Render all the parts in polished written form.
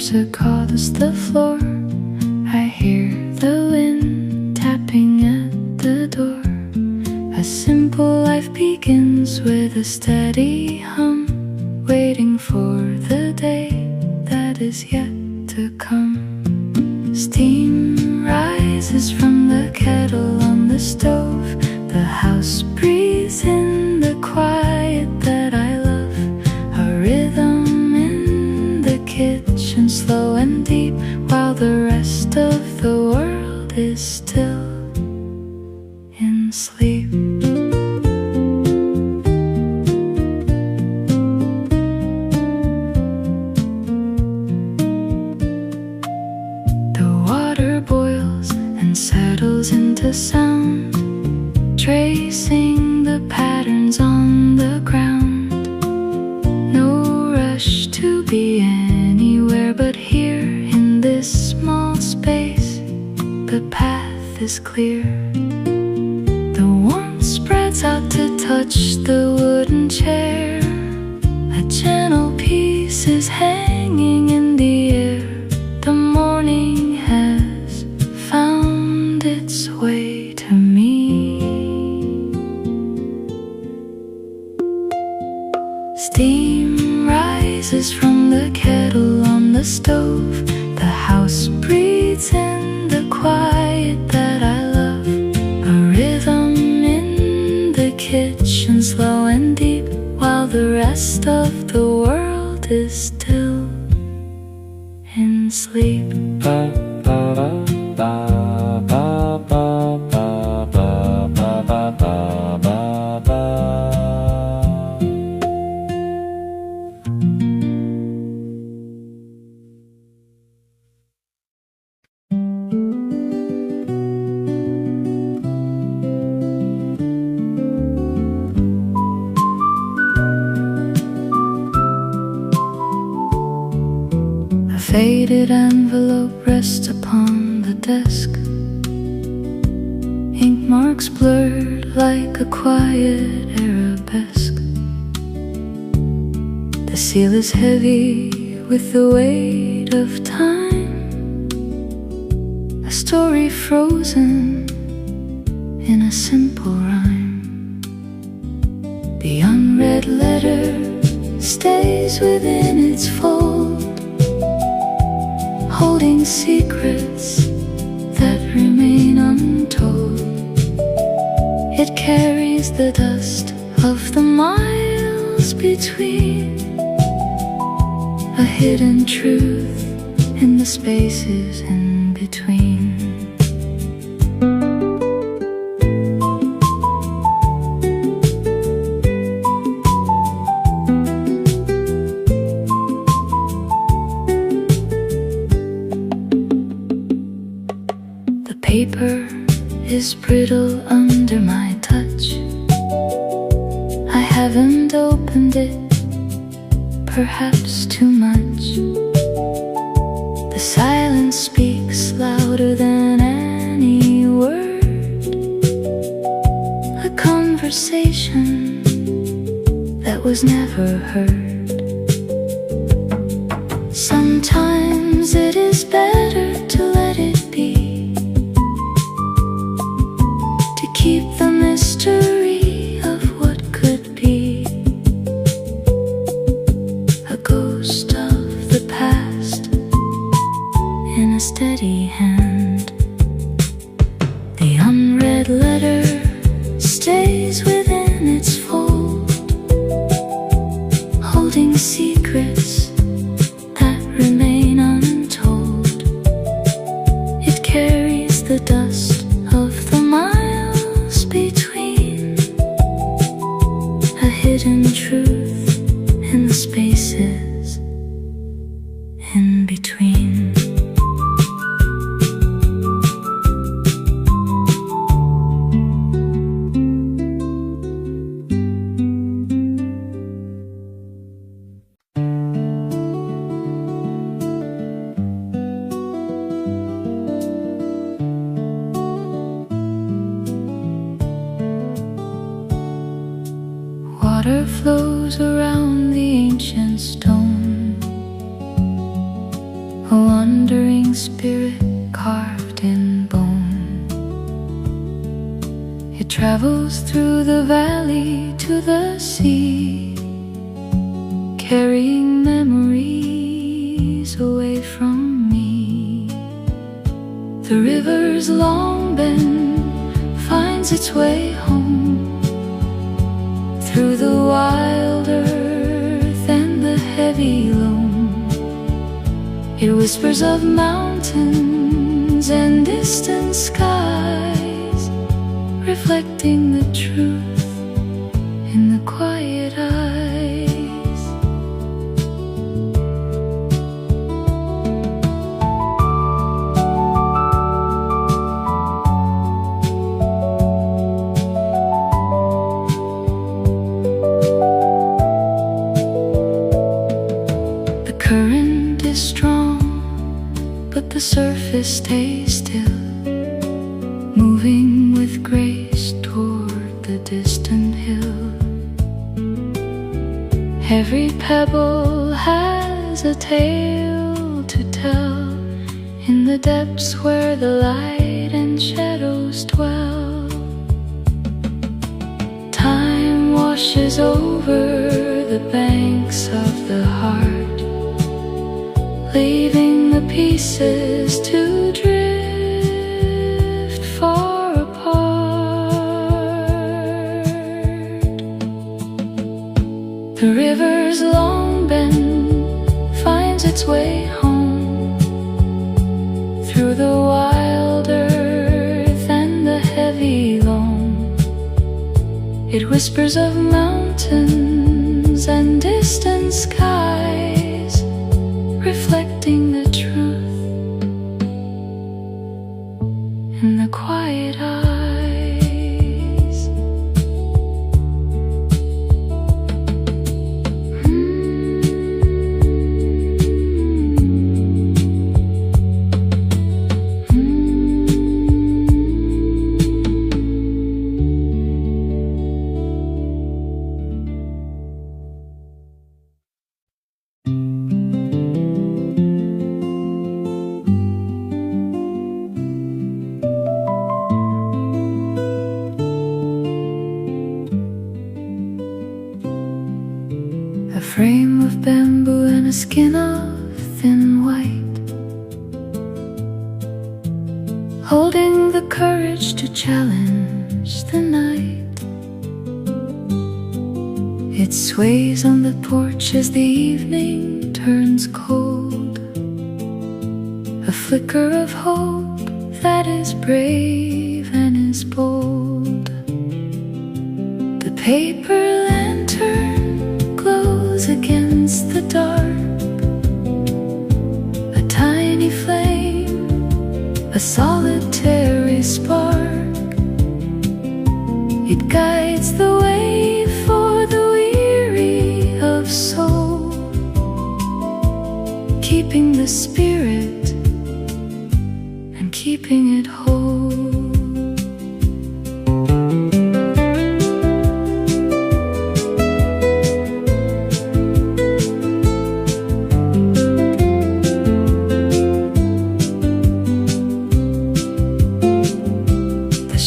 drapes across the floor. I hear the wind tapping at the door. A simple life begins with a steady hum, waiting for the day that is yet to come. Steam rises from the kettle on the stove. The house breathes in the quiet that I love. A rhythm in the kitchen, slow and deep, while the rest of the world is still in sleep. The water boils and settles into sound, tracing the patterns on the ground. No rush to be anywhere but here in this small space. The path is clear. The warmth spreads out to touch the wooden chair. A gentle peace is hanging in the air. The morning has found its way to me. Steam rises from the kettle on the stove. The house breathes in the quiet that I love. A rhythm in the kitchen, slow and deep, while the rest of the world is still in sleep. Faded envelope rests upon the desk. Ink marks blurred like a quiet arabesque. The seal is heavy with the weight of time. A story frozen in a simple rhyme. The unread letter stays within its fold, holding secrets that remain untold. It carries the dust of the miles between, a hidden truth in the spaces in between. Paper is brittle under my touch. I haven't opened it, perhaps too much. The silence speaks louder than any word. A conversation that was never heard. Sometimes it is better to let it be, keep the mystery of what could be. A ghost of the past in a steady hand. The unread letter stays within its fold, holding secrets that remain untold. It carries the dust of the miles between, a hidden truth in the spaces in between. Water flows around the ancient stone. a wandering spirit carved in bone. It travels through the valley to the sea, carrying memories away from me. The river's long bend finds its way home, through the wild earth and the heavy loam. It whispers of mountains and distant skies, reflecting the truth in the quiet eyes. The current is strong, but the surface stays still, moving with grace toward the distant hill. Every pebble has a tale to tell, in the depths where the light and shadows dwell. Time washes over the banks of the heart, leaving the pieces to drift far apart. The river's long bend finds its way home, through the wild earth and the heavy loam. It whispers of mountains and distant skies, reflecting the truth in the quiet eyes. A frame of bamboo and a skin of thin white, holding the courage to challenge the night. It sways on the porch as the evening turns cold, a flicker of hope that is brave and is bold. The paper lantern glows against the dark, a tiny flame, a solitary spark. It guides the way for the weary of soul, keeping the spirit and keeping it whole.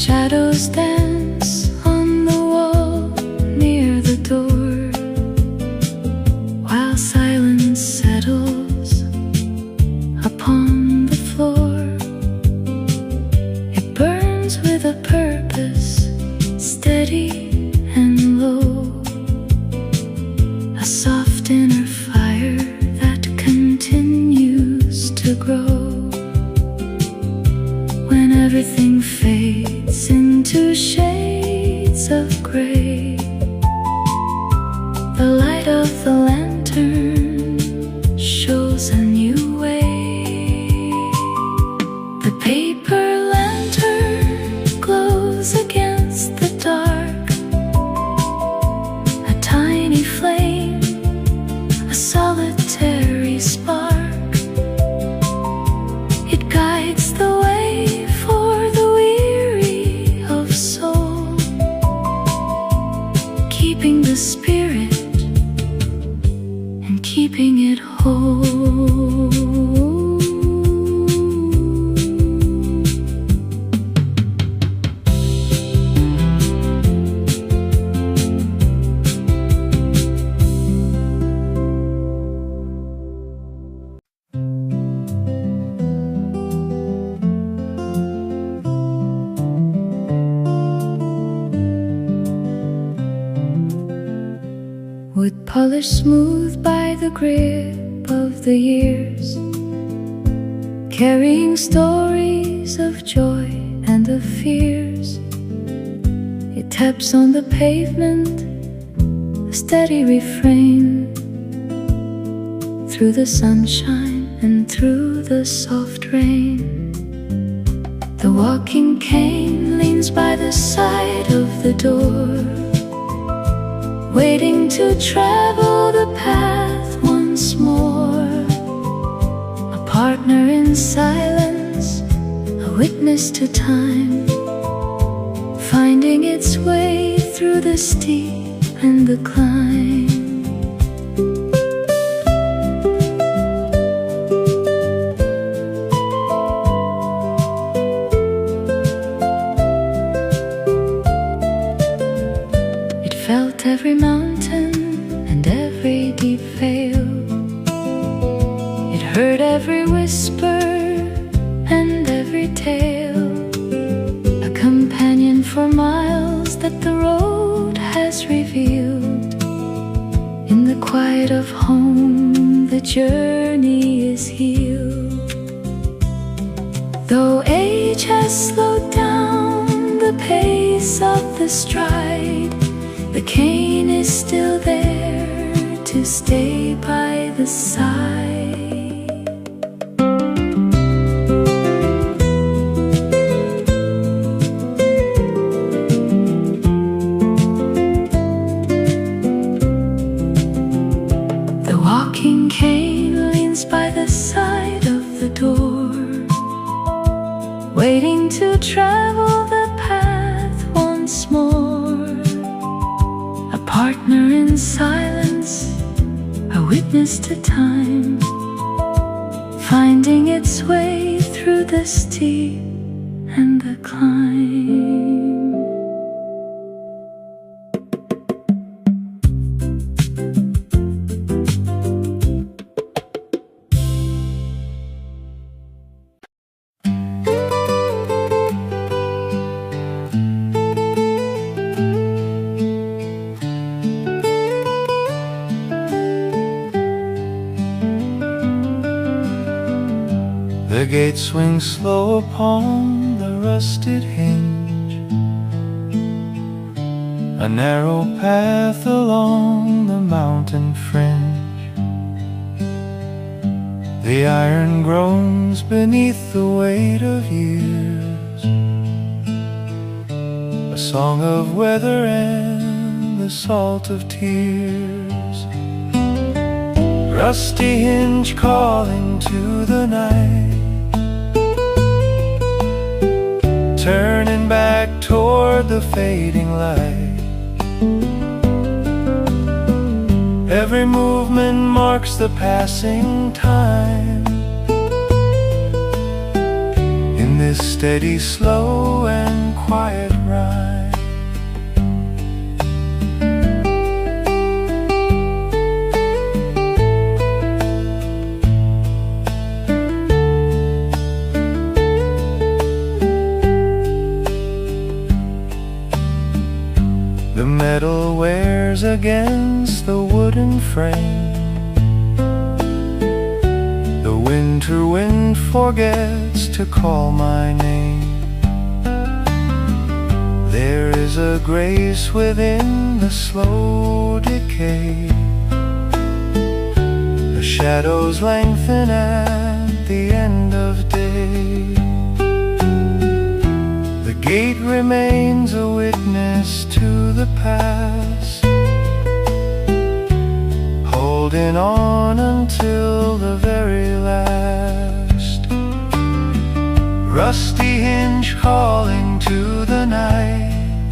Shadows dance on the wall near the door, while silence settles upon the floor. It burns with a purpose, steady and low, a soft inner fire that continues to grow. When everything fades into shades of gray, the light of the lantern shows a new way. The paper lantern glows against the dark, a tiny flame, a solitary spark. It guides the way for the weary of soul, keeping the spirit and keeping it whole. wood polished smooth by the grip of the years, carrying stories of joy and of fears. It taps on the pavement, a steady refrain, through the sunshine and through the soft rain. The walking cane leans by the side of the door, waiting to travel the path once more. A partner in silence, a witness to time, finding its way through the steep and the climb. Every mountain and every deep vale, it heard every whisper and every tale, a companion for miles that the road has revealed. In the quiet of home, the journey is healed. Though age has slowed down the pace of the stride, the cane is still there to stay by the side. The walking cane leans by the side of the door, waiting to travel the path once more. Partner in silence, a witness to time, finding its way through the steep and the climb. The gate swings slow upon the rusted hinge, a narrow path along the mountain fringe. The iron groans beneath the weight of years, a song of weather and the salt of tears. Rusty hinge calling to the night, turning back toward the fading light. Every movement marks the passing time, in this steady, slow and quiet rhyme. The metal wears against the wooden frame, the winter wind forgets to call my name. There is a grace within the slow decay, the shadows lengthen at the end of day. The gate remains a witness to the past, holding on until the very last. Rusty hinge calling to the night,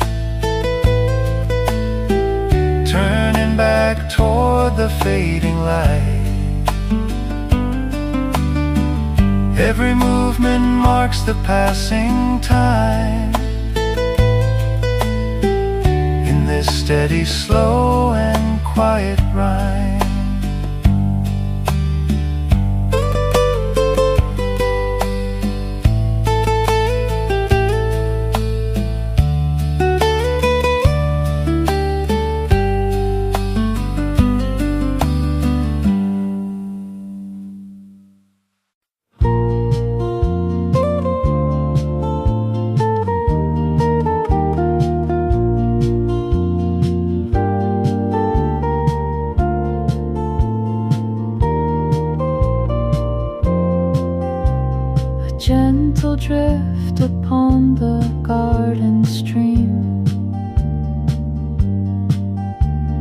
turning back toward the fading light. Every movement marks the passing time, in this steady, slow and quiet rhyme. adrift upon the garden stream,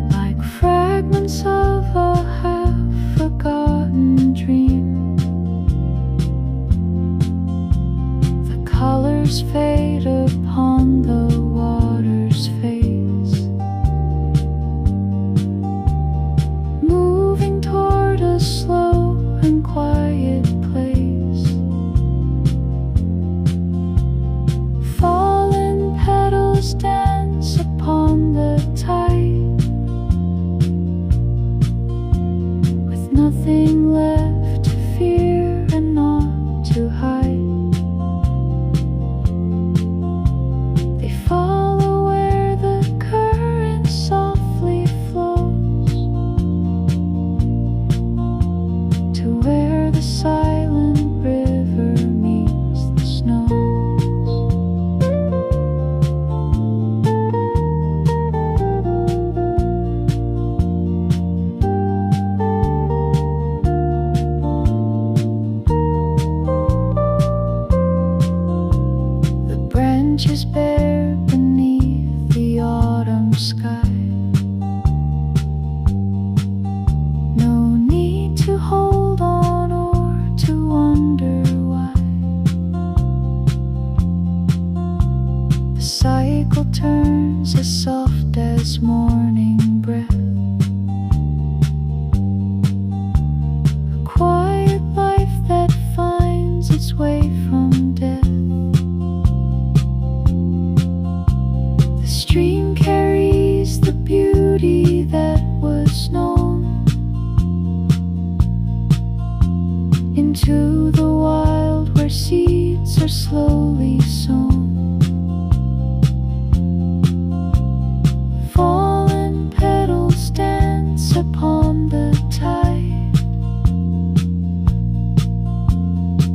like fragments of a half-forgotten dream. The colors fade upon the water's face, moving toward a slow and quiet place. Fallen petals dance upon the tide, with nothing left to fear and naught to hide. They follow where the current softly flows, to where the silent river meets the snows. The branches bare beneath the autumn sky. No need to hold on or to wonder why. The cycle turns as soft as morning breath, a quiet life that finds its way from death. The stream carries the beauty that was known into the wild where seeds are slowly sown. Fallen petals dance upon the tide,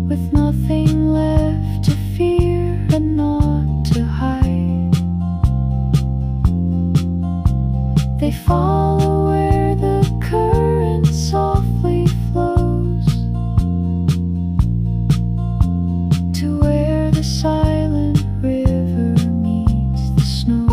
with nothing left to fear and naught to hide. They follow where the current softly flows, to where the silent river meets the snow.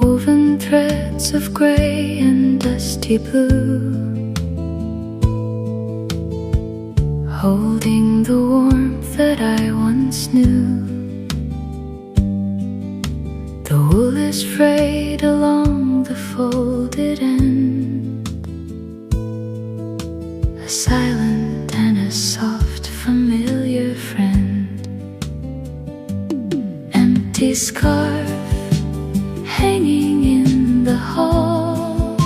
Woven threads of gray and dusty blue, holding the warmth that I once knew. The wool is frayed along the folded end, a silent and a soft familiar friend. Empty scarf hanging in the hall,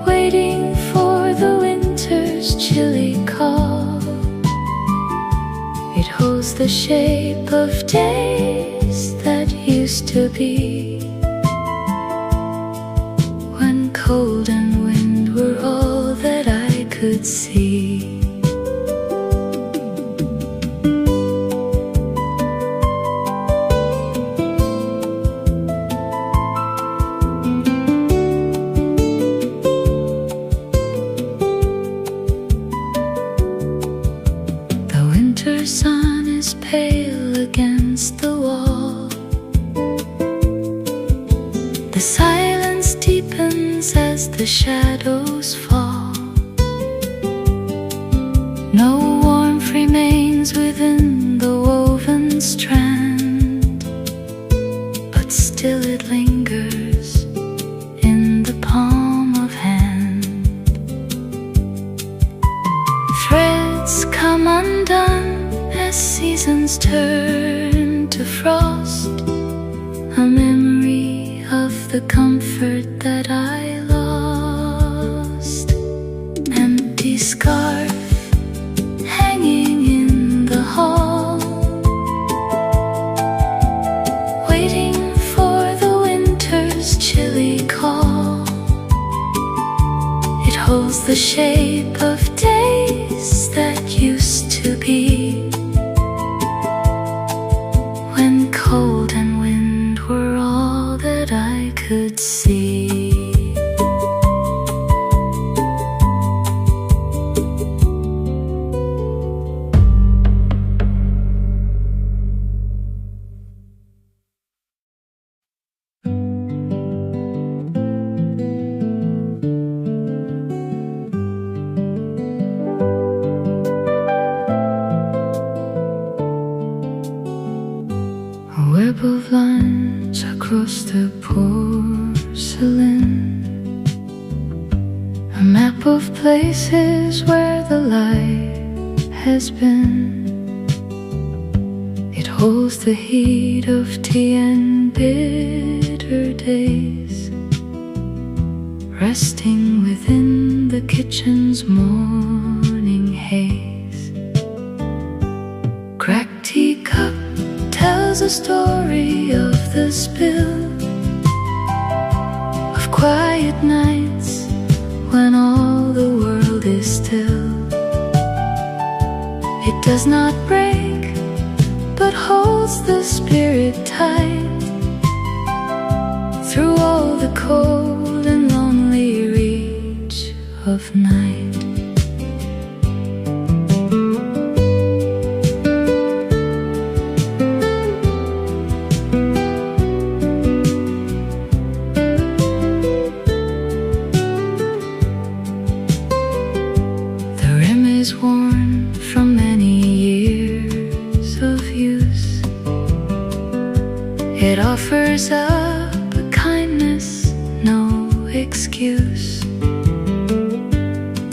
waiting for the winter's chilly call. It holds the shape of days that used to be, when cold and wind were all that I could see. The sun is pale against the wall. The silence deepens as the shadows fall. No warmth remains within the woven strand, but still it lingers in the palm of hand. Threads come undone as seasons turn to frost, a memory of the comfort that I lost. Empty scarf hanging in the hall, waiting for the winter's chilly call. It holds the shape of days that used to be, when cold and wind were all that I could see. A web of lines across the porcelain, a map of places where the light has been. It holds the heat of tea and bitter days, resting within the kitchen's morning haze. Cracked teacup tells a story of the spill, of quiet nights when all the world is still. It does not break, but holds the spirit tight through all the cold and lonely reach of night. Is worn from many years of use. It offers up a kindness, no excuse.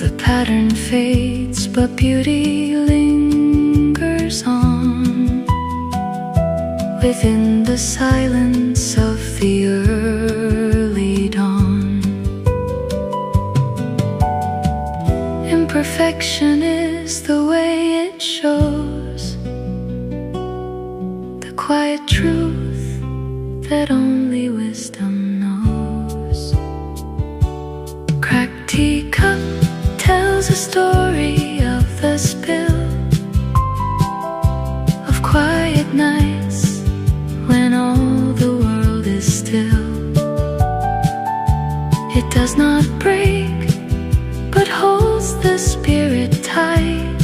The pattern fades, but beauty lingers on within the silence of the early dawn. Imperfection is the way it shows the quiet truth that only wisdom knows. Cracked teacup tells a story of the spill, of quiet nights when all the world is still. It does not break, but holds the spirit tight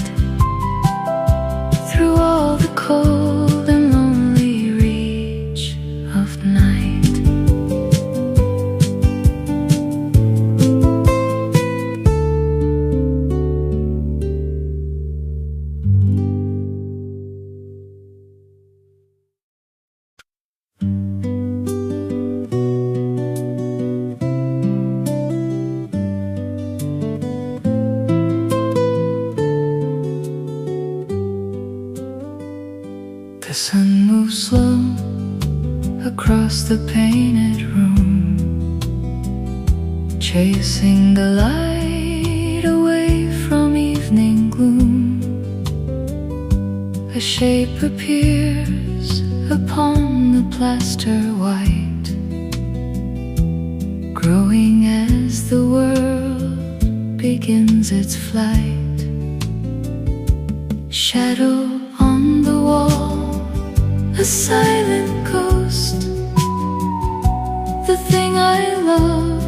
through all the cold and lonely reach of night. The sun moves slow across the painted room, chasing the light away from evening gloom. A shape appears upon the plaster white, growing as the world begins its flight. Shadow on the wall, a silent ghost, the thing I love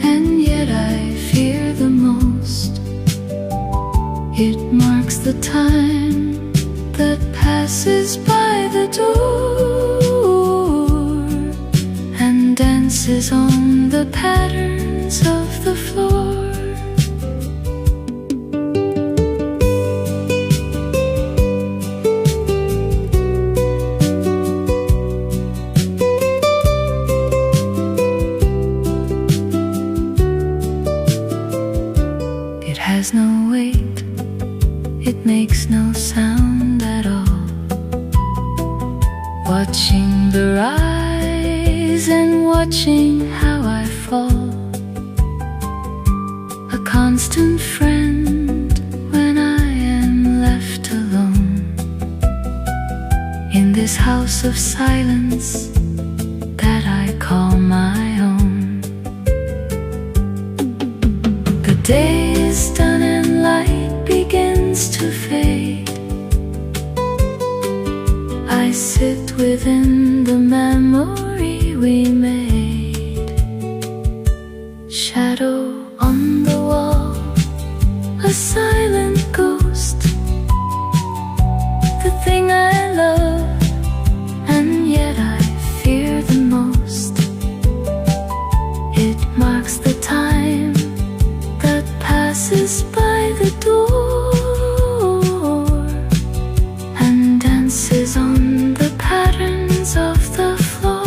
and yet I fear the most. It marks the time that passes by the door and dances on the patterns of the floor. Has no weight, it makes no sound at all. Watching the rise and watching how I fall. A constant friend when I am left alone in this house of silence that I call my own. The day is done and light begins to fade. I sit within the memory we made. Shadow on the wall, a silent ghost. The thing I love, and yet I fear the most. It marks the time that passes by the door and dances on the patterns of the floor.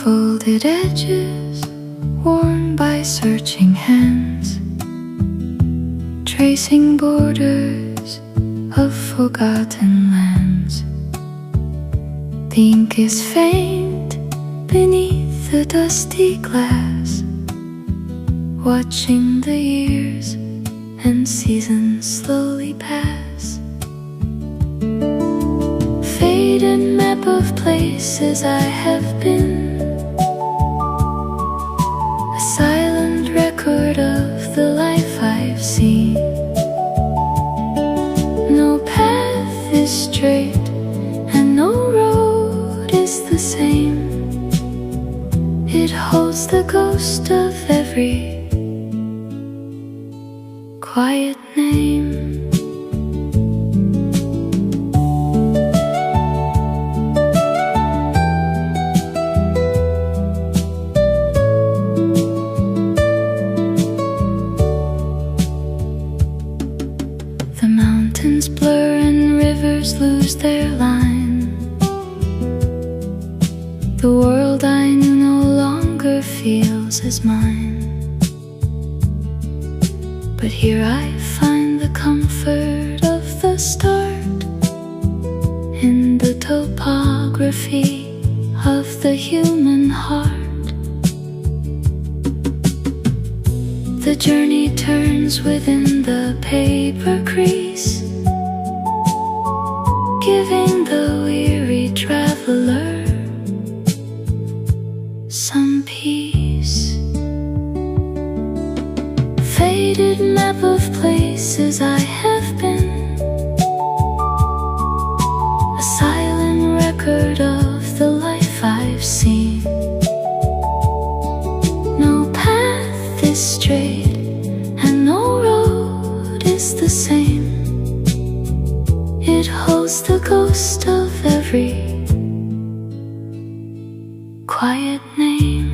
Folded edges worn by searching hands, tracing borders of forgotten lands. The ink is faint beneath the dusty glass, watching the years and seasons slowly pass. Faded map of places I have been, a silent record of the life I've seen. No path is straight and no road is the same. It holds the ghost of every quiet name. The mountains blur and rivers lose their line. The world I knew no longer feels as mine. But here I find the comfort of the start in the topography of the human heart. The journey turns within the paper crease, giving the weary traveler some peace. Faded map of places I have been, a silent record of the life I've seen. No path is straight and no road is the same. It holds the ghost of every quiet name.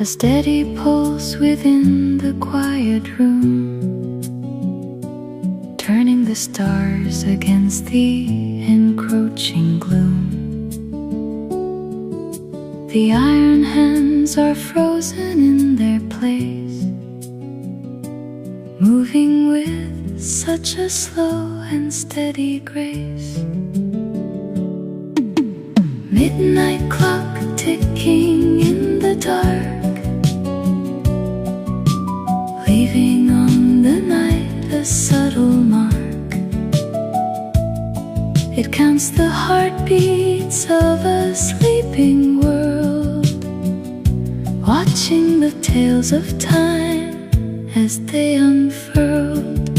A steady pulse within the quiet room, turning the stars against the encroaching gloom. The iron hands are frozen in their place, moving with such a slow and steady grace. Midnight clock ticking in the dark, leaving on the night a subtle mark. It counts the heartbeats of a sleeping world, watching the tales of time as they unfurled.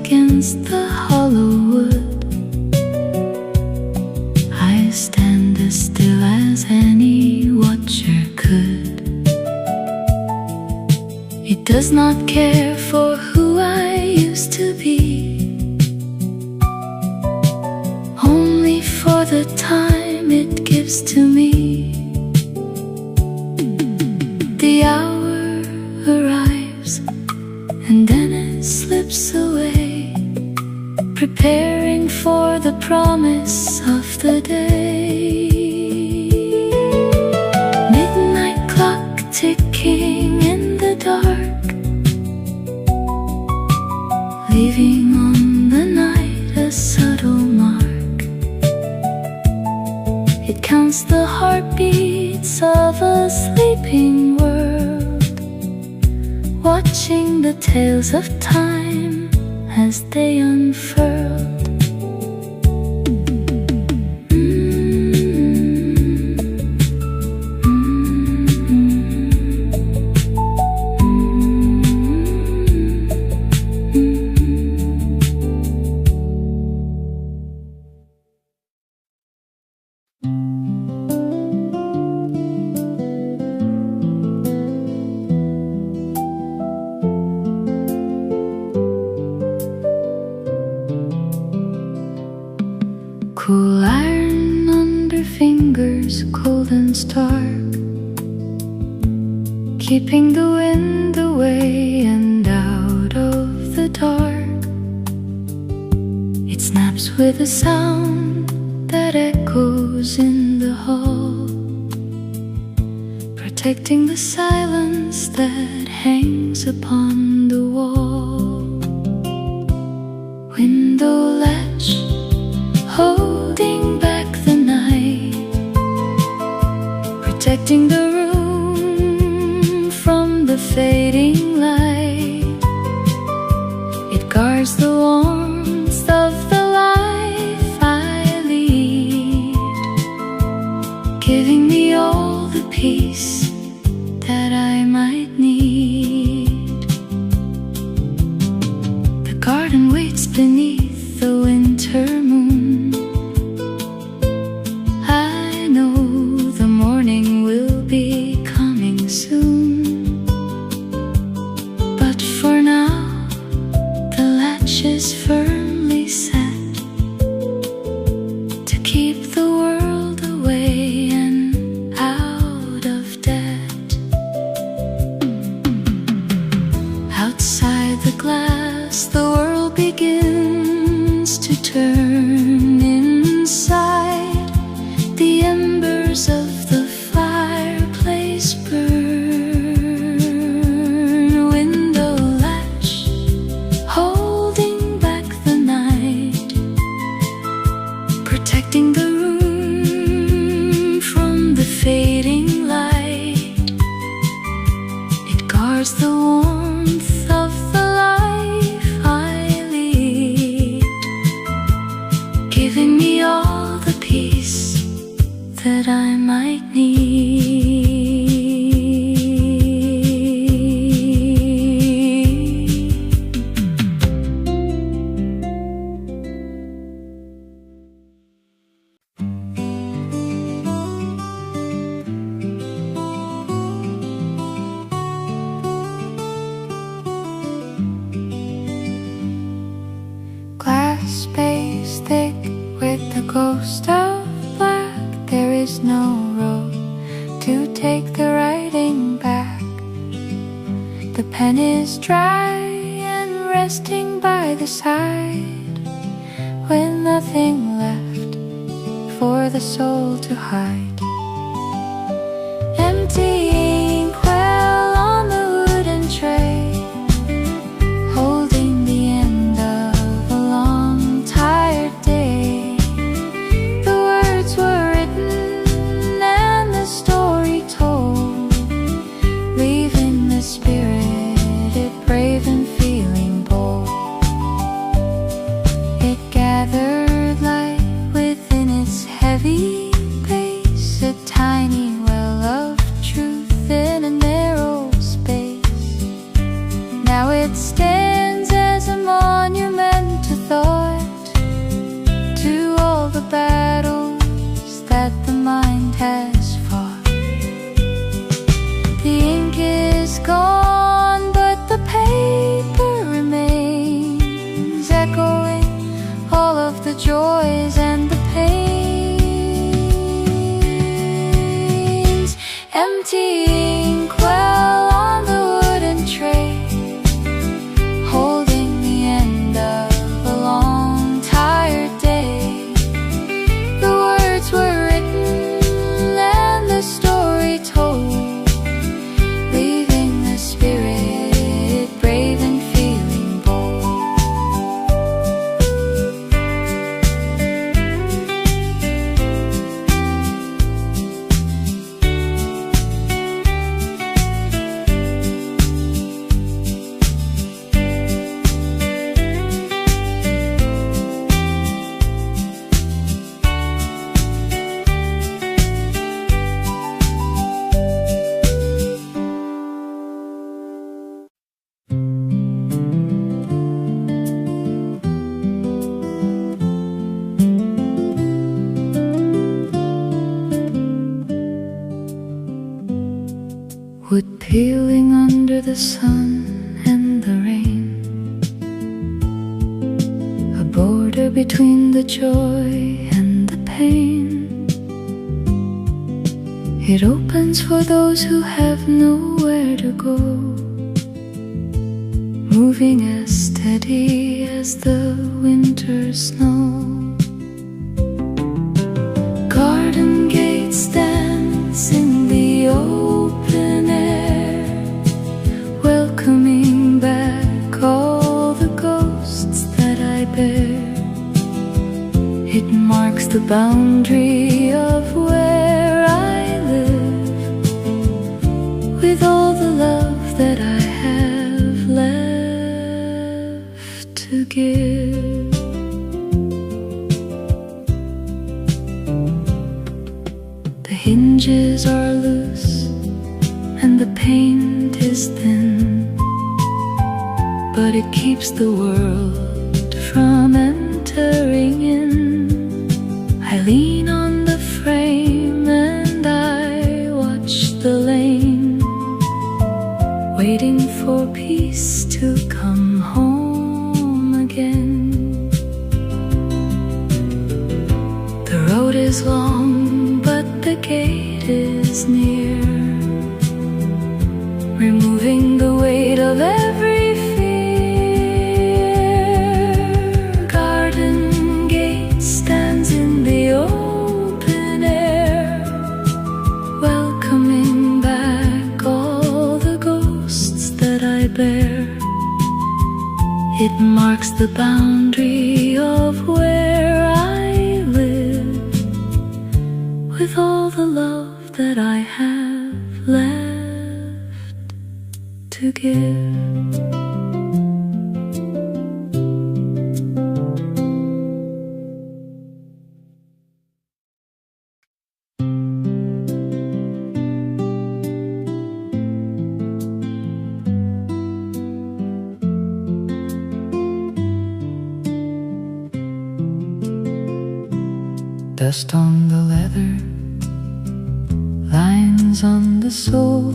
against the hollow wood. I stand as still as any watcher could. It does not care for who I used to be, only for the time it gives to me. The hour arrives and then it slips away, preparing for the promise of the day. Midnight clock ticking in the dark, leaving on the night a subtle mark. It counts the heartbeats of a sleeping world, watching the tales of time as they unfurled. Cool iron under fingers, cold and stark, keeping the wind away and out of the dark. It snaps with a sound that echoes in the hall, protecting the silence that hangs upon the wall. Window latch, holding back the night, protecting the room from the fading light. It guards the warmth of the life I lead, giving me all the peace that I might need. The garden waits beneath the winter moon. Firmly set to keep the world away and out of debt. Outside the glass, the world begins to turn. Inside, the embers of the fireplace burn. Window latch, holding back the night, protecting the room from the fading light. It guards the warmth of the life I lead, giving me all the peace that I might need. Glass space thick with the ghost of black. There is no road to take the writing back. The pen is dry and resting by the side, with nothing left for the soul to hide. Empty inkwell on the wooden tray, holding the end of a long tired day. The words were written and the story told, leaving the spirited brave and feeling bold. It gathered light within its heavy pace, gone, but the paper remains, echoing all of the joys and the pains. Empty inkwell on the wooden tray, holding the end of a long, tired day. The words were written and the story told, leaving the spirit brave and feeling bold. Wood peeling under the sun and the rain, a border between the joy and the pain. It opens for those who have nowhere to go, moving as steady as the winter snow. Garden gate stands in the open air, welcoming back all the ghosts that I bear. It marks the boundary of where I live, with all the love that I have left to give. The hinges are loose and the paint is thin, but it keeps the world from entering in. I lean on the frame and I watch the lane, waiting for peace to come home again. The road is long, but the gate is near, removing the weight of every fear. Garden gate stands in the open air, welcoming back all the ghosts that I bear. It marks the boundary of where I live, with all the love that I have left to give. Dust on the leather, lines on the sole,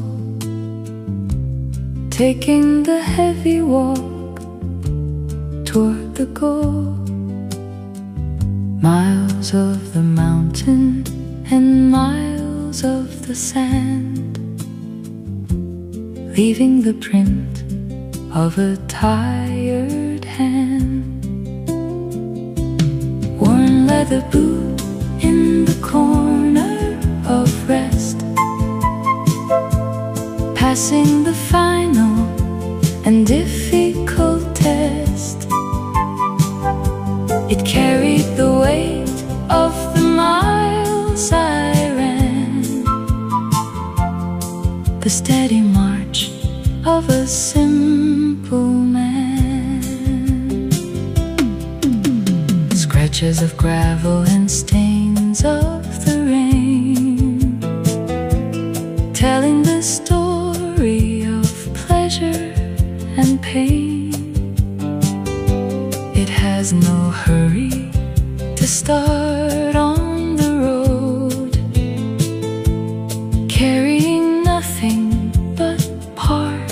taking the heavy walk toward the goal. Miles of the mountain and miles of the sand, leaving the print of a tired hand. Worn leather boot in the corner of rest, passing the final and difficult test. It carried the weight of the miles I ran, the steady march of a simple man. Scratches of gravel and stains of the rain, telling the story of pleasure and pain. It has no hurry to start on the road, carrying nothing but part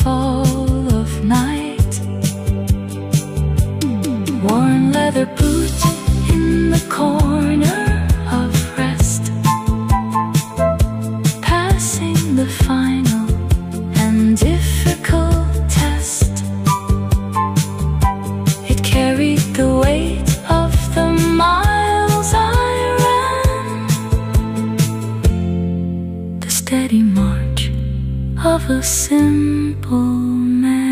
fall of night. Worn leather boot in the corner of rest, passing the final and difficult test. It carried the weight of the miles I ran, the steady march of a simple man.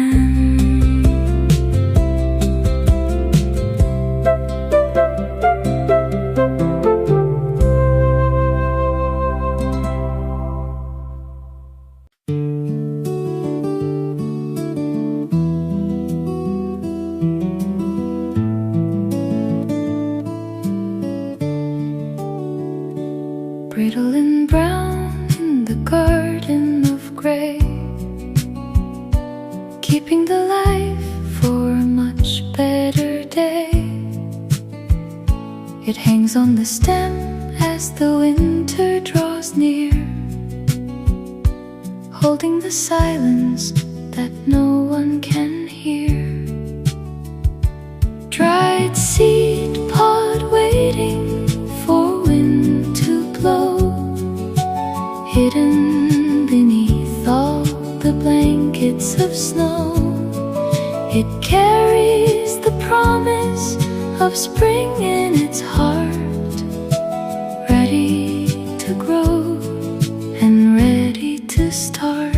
Brittle and brown in the garden of grey, keeping the life for a much better day. It hangs on the stem as the winter draws near, holding the silence that no one can hear. Dried seed pod waiting for wind to blow, hidden beneath all the blankets of snow. It carries the promise of spring in its heart, ready to grow and ready to start.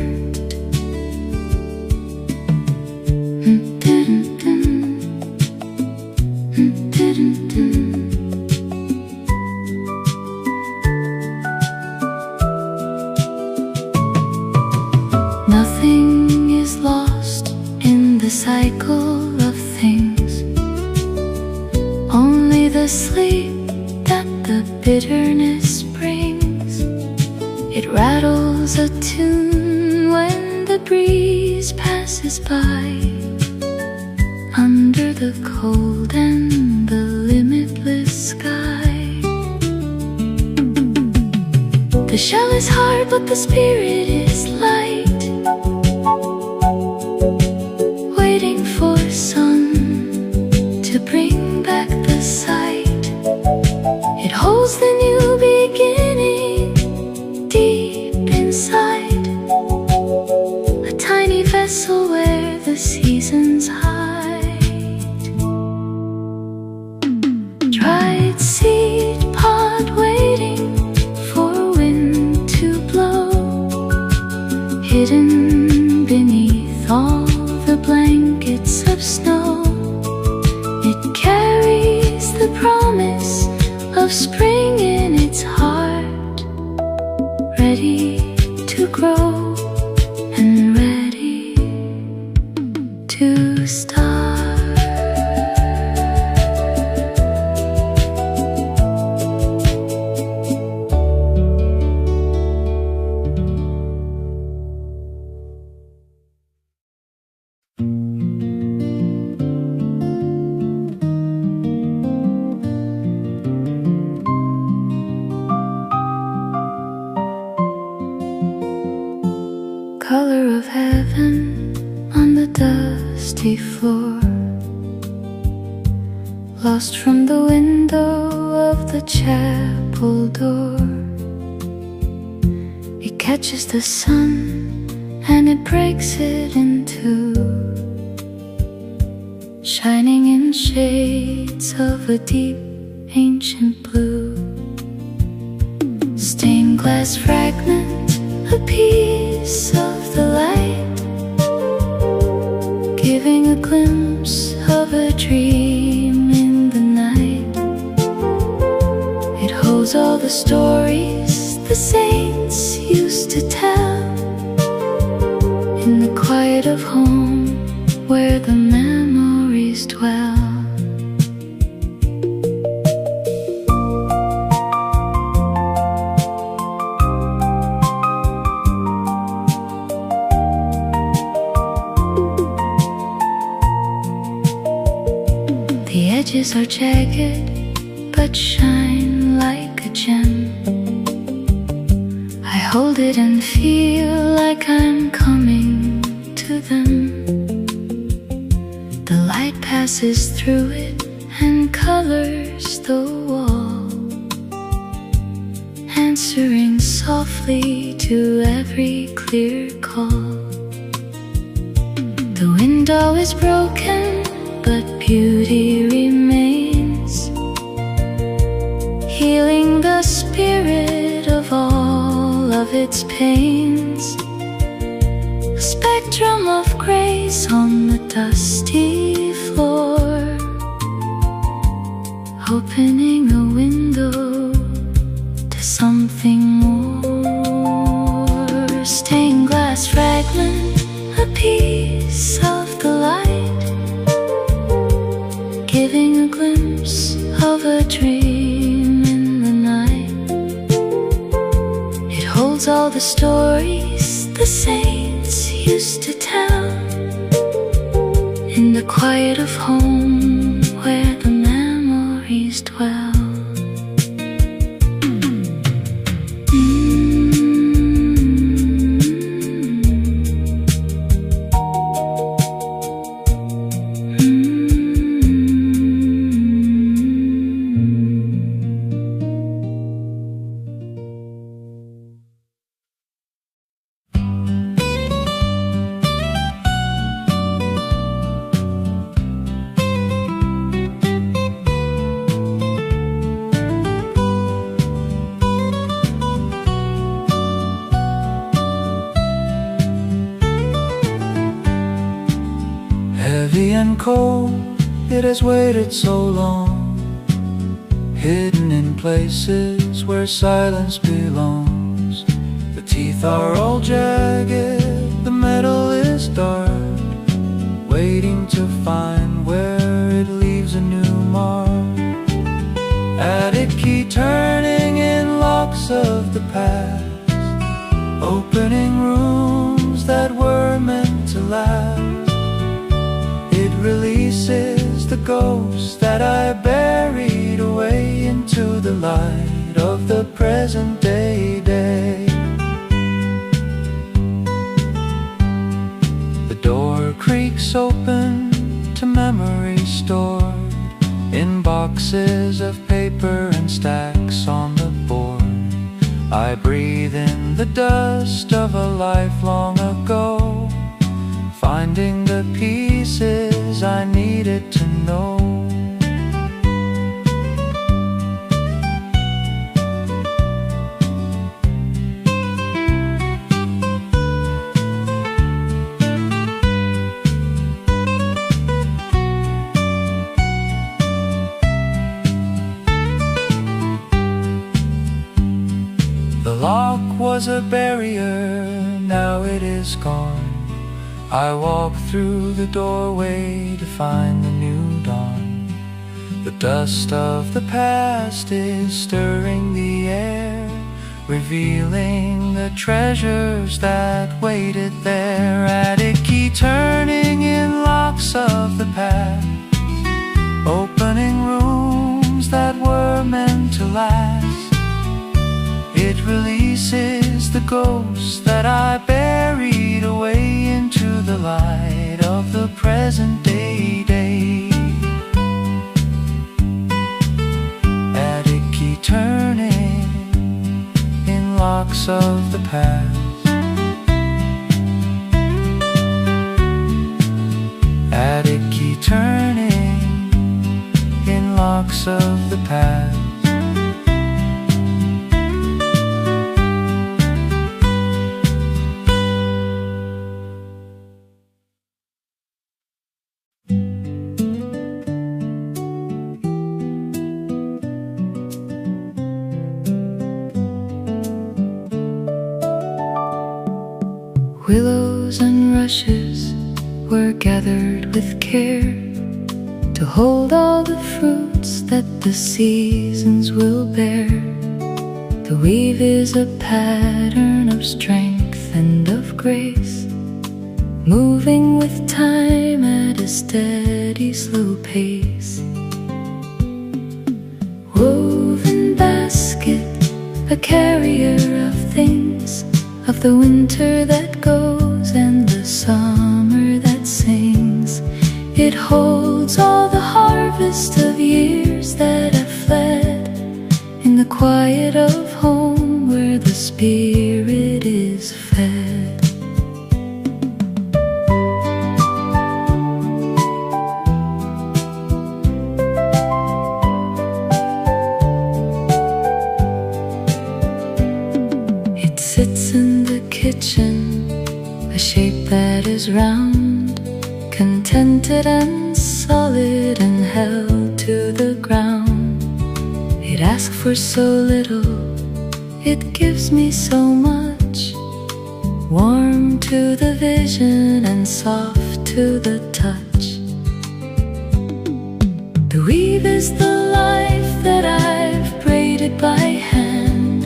Nothing is lost in the cycle of things, only the sleep that the bitterness brings. It rattles a tune when the breeze passes by, under the cold and the limitless sky. The shell is hard but the spirit is light, waiting for sun to bring back the sight. It holds the new beginning deep inside, a tiny vessel where the seasons hide. Dried seed pod waiting for wind to blow, hidden beneath all the blankets of snow. It carries the promise of spring in its heart, ready to grow and ready to start. Color of heaven on the dusty floor, lost from the window of the chapel door. It catches the sun and it breaks it in two, shining in shades of a deep ancient blue. Stained glass fragment, a piece of the light, giving a glimpse of a dream in the night. It holds all the stories the saints used to tell, in the quiet of home where the memories dwell. The edges are jagged but shine like a gem. I hold it and feel like I'm coming to them. The light passes through it and colors the wall, answering softly to every clear call. The window is broken, but beauty remains, healing the spirit of all of its pains. A spectrum of grace on the dusty floor, opening a window to something more. Stained glass fragment, a piece of the light, giving a glimpse of a dream in the night. It holds all the stories the saints used to tell, in the quiet of home where the memories dwell. Heavy and cold, it has waited so long, hidden in places where silence belongs. The teeth are all jagged, the metal is dark, waiting to find where it leaves a new mark. Attic key turning in locks of the past, opening rooms that were meant to last. It releases the ghosts that I buried away into the light of the present day. The door creaks open to memories stored in boxes of paper and stacks on the board. I breathe in the dust of a life long ago, finding the pieces I needed to know. The lock was a barrier, now it is gone. I walk through the doorway to find the new dawn. The dust of the past is stirring the air, revealing the treasures that waited there. Attic key turning in locks of the past, opening rooms that were meant to last. It releases the ghosts that I buried away into the light of the present day. Attic key turning in locks of the past. Attic key turning in locks of the past. Willows and rushes were gathered with care to hold all the fruits that the seasons will bear. The weave is a pattern of strength and of grace, moving with time at a steady, slow pace. Woven basket, a carrier of things, of the winter that goes and the summer It holds all the harvest of years that have fled in the quiet of home where the spirit is fed. It sits in the kitchen, a shape that is round, contented and solid and held to the ground. It asks for so little, it gives me so much, warm to the vision and soft to the touch. The weave is the life that I've braided by hand,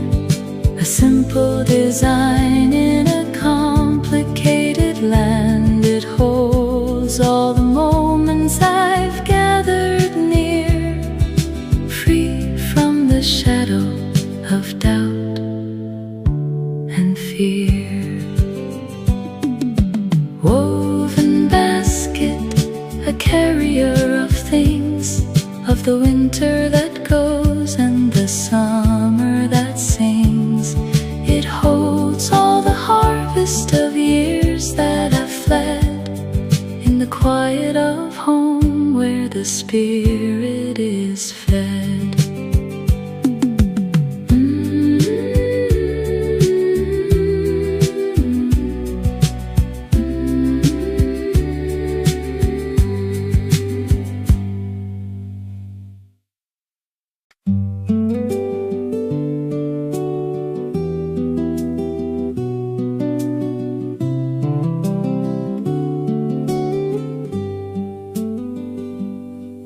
a simple design in a complicated land. It holds all the moments I've gathered near, free from the shadow of doubt and fear. Woven basket, a carrier of things, of the winter that goes and the summer that sings. It holds all the harvest of years that have fled in the quiet of home where the spirit is fed.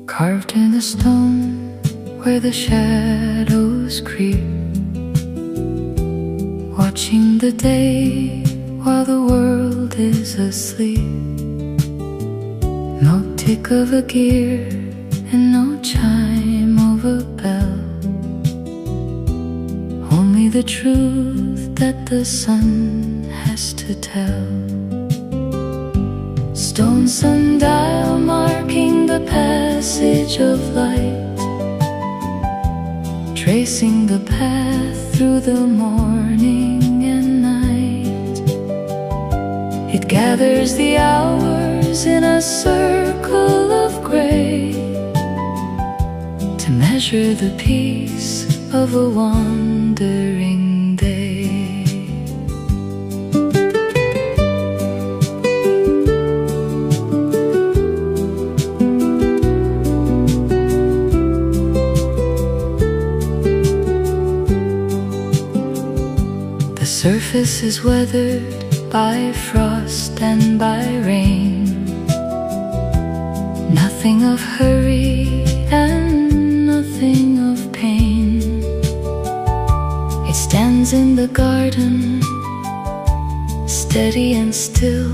Carved in the stone where the shadows creep, watching the day while the world is asleep. No tick of a gear and no chime of a bell, only the truth that the sun has to tell. Stone sundial marking the passage of light, tracing the path through the morning and night. It gathers the hours in a circle of gray to measure the peace of a wandering day. The surface is weathered by frost and by rain, nothing of hurry and nothing of pain. It stands in the garden, steady and still,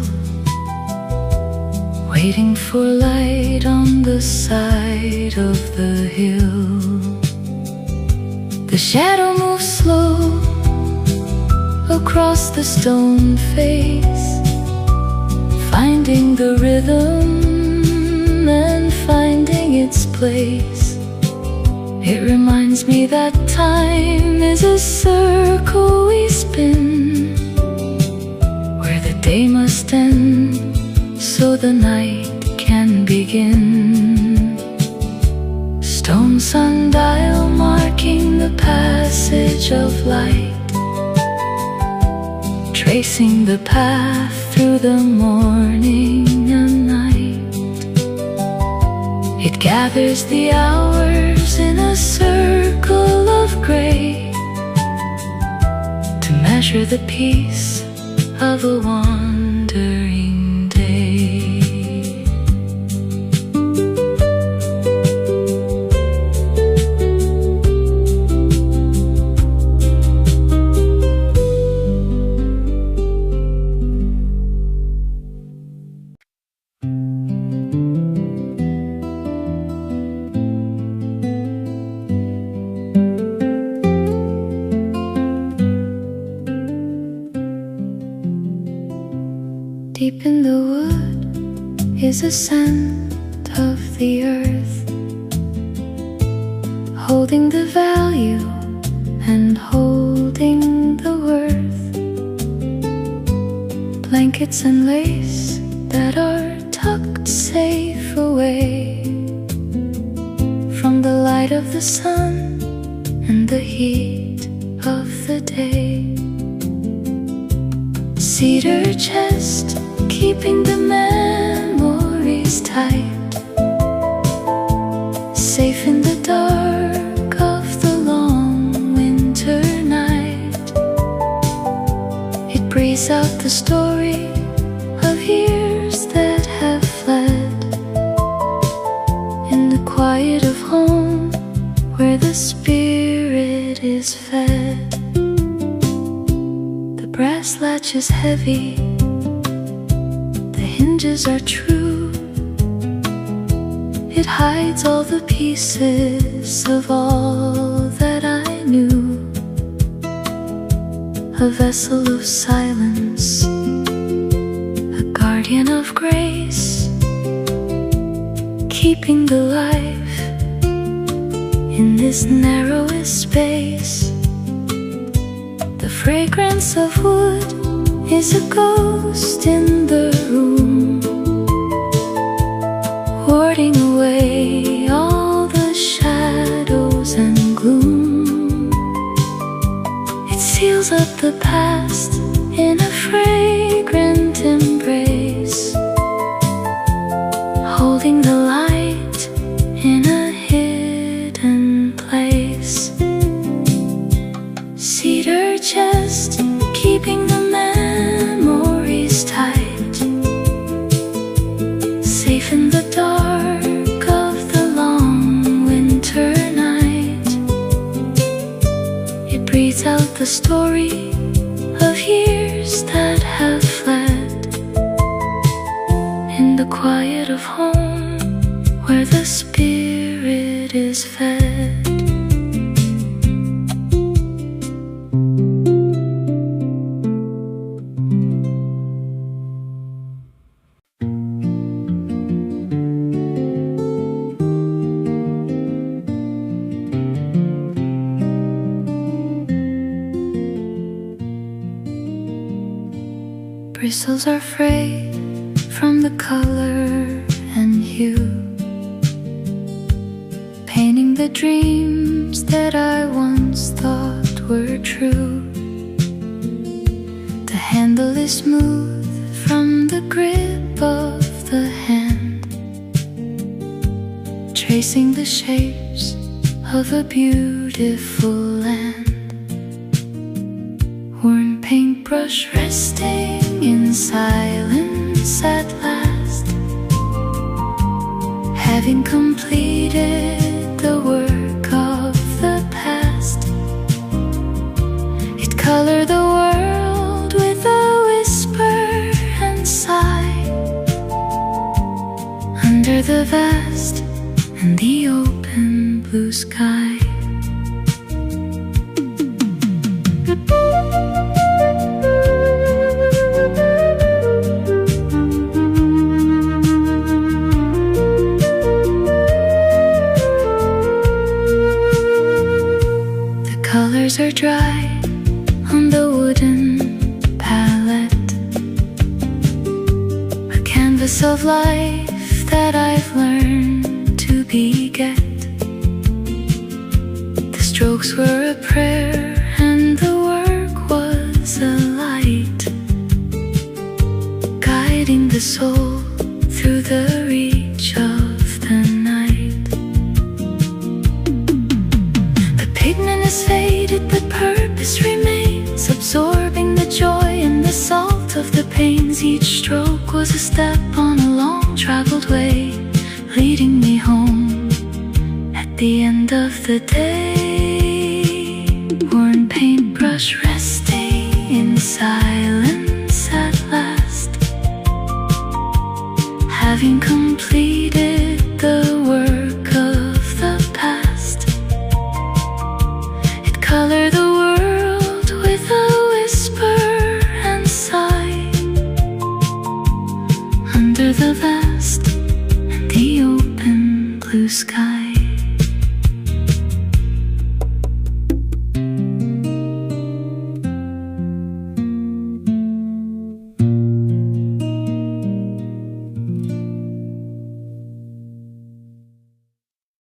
waiting for light on the side of the hill. The shadow moves slow across the stone face, finding the rhythm and finding its place. It reminds me that time is a circle we spin, where the day must end so the night can begin. Stone sundial marking the passage of light, tracing the path through the morning and night. It gathers the hours in a circle of gray to measure the peace of a wandering day. Deep in the wood is a sand of the earth, holding the value and holding the worth. Blankets and lace that are tucked safe away from the light of the sun and the heat of the day. Cedar chest, keeping the memories tight, safe in the dark of the long winter night. It breathes out the story of years that have fled in the quiet of home where the spirit is fed. The brass latch is heavy, the hinges are true. It hides all the pieces of all that I knew. A vessel of silence, a guardian of grace, keeping the life in this narrowest space. The fragrance of wood is a ghost in the room, warding away all the shadows and gloom. It seals up the past in a fragrant embrace, holding the light in a hidden place. Cedar chest, keeping the memories tight, safe in the dark of the long winter night. It breathes out the story of years that have fled in the quiet of home where the spirit is fed. Bristles are frayed from the color and hue, painting the dreams that I once thought were true. The handle is smooth from the grip of the hand, tracing the shapes of a beautiful land. Worn paintbrush resting in silence at last, having completed the work of the past. It colored the world with a whisper and sigh, under the vast and the open blue sky. Colors are dry on the wooden palette, a canvas of life that I've learned to beget. The strokes were a prayer and the work was a light, guiding the soul through the reach of the night. The pigment is faded, but purpose remains, absorbing the joy and the salt of the pains. Each stroke was a step on a long traveled way, leading me home at the end of the day. Worn paintbrush resting in silence at last, having completed the work of the past. It colored the world with a whisper and sigh, under the vast and the open sky.